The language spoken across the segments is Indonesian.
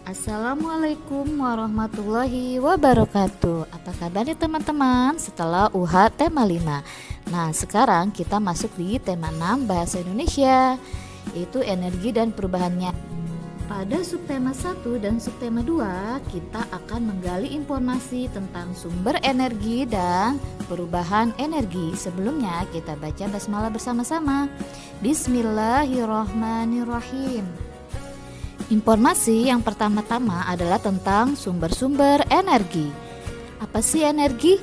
Assalamualaikum warahmatullahi wabarakatuh. Apa kabarnya teman-teman setelah UH tema 5? Nah, sekarang kita masuk di tema 6 bahasa Indonesia, yaitu energi dan perubahannya. Pada subtema 1 dan subtema 2 kita akan menggali informasi tentang sumber energi dan perubahan energi. Sebelumnya kita baca basmalah bersama-sama. Bismillahirrahmanirrahim. Informasi yang pertama-tama adalah tentang sumber-sumber energi. Apa sih energi?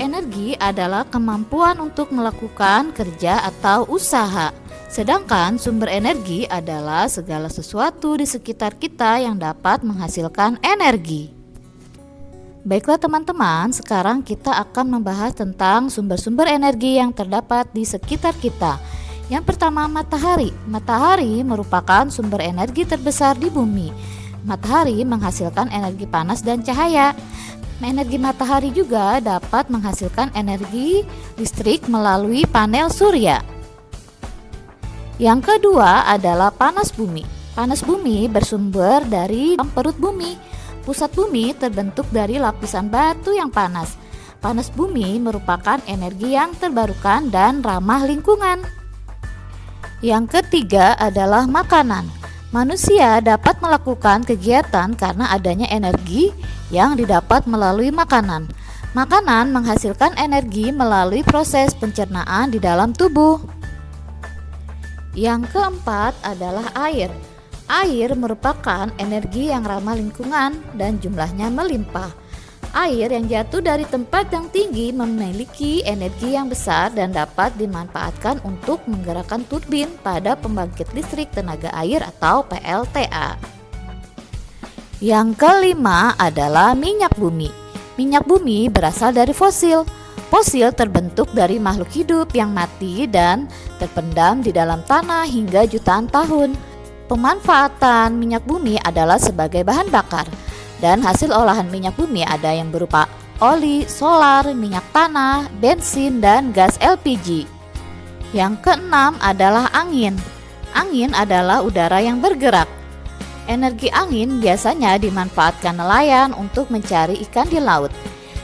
Energi adalah kemampuan untuk melakukan kerja atau usaha. Sedangkan sumber energi adalah segala sesuatu di sekitar kita yang dapat menghasilkan energi. Baiklah teman-teman, sekarang kita akan membahas tentang sumber-sumber energi yang terdapat di sekitar kita. Yang pertama, matahari. Matahari merupakan sumber energi terbesar di bumi. Matahari menghasilkan energi panas dan cahaya. Energi matahari juga dapat menghasilkan energi listrik melalui panel surya. Yang kedua adalah panas bumi. Panas bumi bersumber dari perut bumi. Pusat bumi terbentuk dari lapisan batu yang panas. Panas bumi merupakan energi yang terbarukan dan ramah lingkungan. Yang ketiga adalah makanan. Manusia dapat melakukan kegiatan karena adanya energi yang didapat melalui makanan. Makanan menghasilkan energi melalui proses pencernaan di dalam tubuh. Yang keempat adalah air. Air merupakan energi yang ramah lingkungan dan jumlahnya melimpah. Air yang jatuh dari tempat yang tinggi memiliki energi yang besar dan dapat dimanfaatkan untuk menggerakkan turbin pada pembangkit listrik tenaga air atau PLTA. Yang kelima adalah minyak bumi. Minyak bumi berasal dari fosil. Fosil terbentuk dari makhluk hidup yang mati dan terpendam di dalam tanah hingga jutaan tahun. Pemanfaatan minyak bumi adalah sebagai bahan bakar. Dan hasil olahan minyak bumi ada yang berupa oli, solar, minyak tanah, bensin, dan gas LPG. Yang keenam adalah angin. Angin adalah udara yang bergerak. Energi angin biasanya dimanfaatkan nelayan untuk mencari ikan di laut.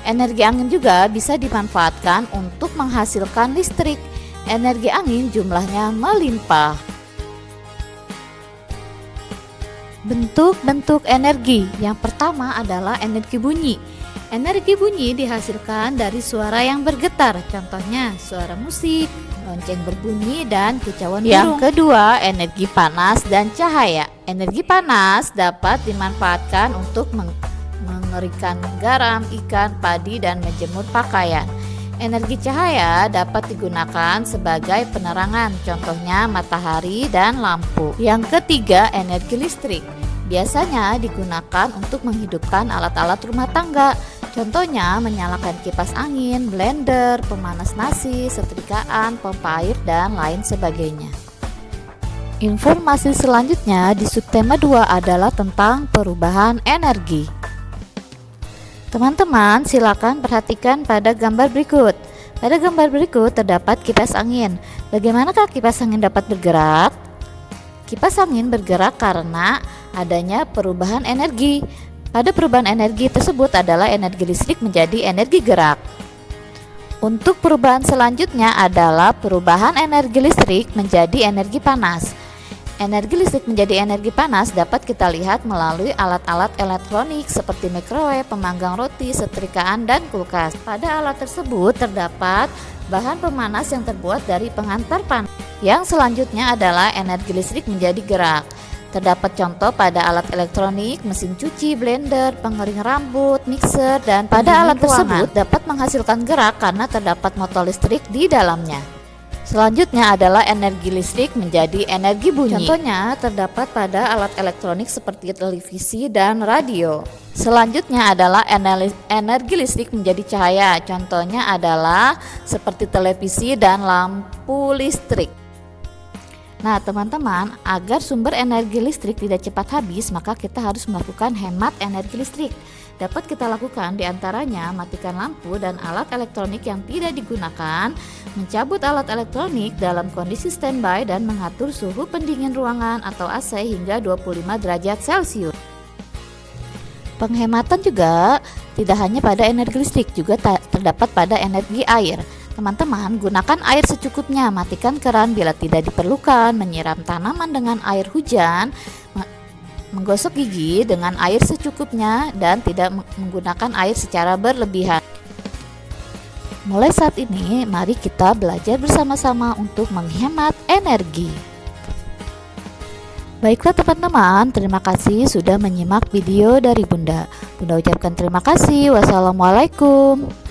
Energi angin juga bisa dimanfaatkan untuk menghasilkan listrik. Energi angin jumlahnya melimpah. Bentuk-bentuk energi. Yang pertama adalah energi bunyi. Energi bunyi dihasilkan dari suara yang bergetar. Contohnya suara musik, lonceng berbunyi, dan kicauan burung. Yang kedua, energi panas dan cahaya. Energi panas dapat dimanfaatkan untuk mengeringkan garam, ikan, padi, dan menjemur pakaian. Energi cahaya dapat digunakan sebagai penerangan, contohnya matahari dan lampu. Yang ketiga, energi listrik. Biasanya digunakan untuk menghidupkan alat-alat rumah tangga, contohnya menyalakan kipas angin, blender, pemanas nasi, setrikaan, pompa air, dan lain sebagainya. Informasi selanjutnya di subtema 2 adalah tentang perubahan energi. Teman-teman, silakan perhatikan pada gambar berikut. Pada gambar berikut terdapat kipas angin. Bagaimanakah kipas angin dapat bergerak? Kipas angin bergerak karena adanya perubahan energi. Pada perubahan energi tersebut adalah energi listrik menjadi energi gerak. Untuk perubahan selanjutnya adalah perubahan energi listrik menjadi energi panas. Energi listrik menjadi energi panas dapat kita lihat melalui alat-alat elektronik seperti microwave, pemanggang roti, setrikaan, dan kulkas. Pada alat tersebut terdapat bahan pemanas yang terbuat dari pengantar panas. Yang selanjutnya adalah energi listrik menjadi gerak. Terdapat contoh pada alat elektronik, mesin cuci, blender, pengering rambut, mixer, dan pada alat tersebut dapat menghasilkan gerak karena terdapat motor listrik di dalamnya. Selanjutnya adalah energi listrik menjadi energi bunyi. Contohnya terdapat pada alat elektronik seperti televisi dan radio. Selanjutnya adalah energi listrik menjadi cahaya. Contohnya adalah seperti televisi dan lampu listrik. Nah teman-teman, agar sumber energi listrik tidak cepat habis, maka kita harus melakukan hemat energi listrik. Dapat kita lakukan diantaranya matikan lampu dan alat elektronik yang tidak digunakan, mencabut alat elektronik dalam kondisi standby, dan mengatur suhu pendingin ruangan atau AC hingga 25 derajat Celcius. Penghematan juga tidak hanya pada energi listrik, juga terdapat pada energi air. Teman-teman, gunakan air secukupnya, matikan keran bila tidak diperlukan, menyiram tanaman dengan air hujan, menggosok gigi dengan air secukupnya, dan tidak menggunakan air secara berlebihan. Mulai saat ini, mari kita belajar bersama-sama untuk menghemat energi. Baiklah teman-teman, terima kasih sudah menyimak video dari Bunda. Bunda ucapkan terima kasih. Wassalamualaikum.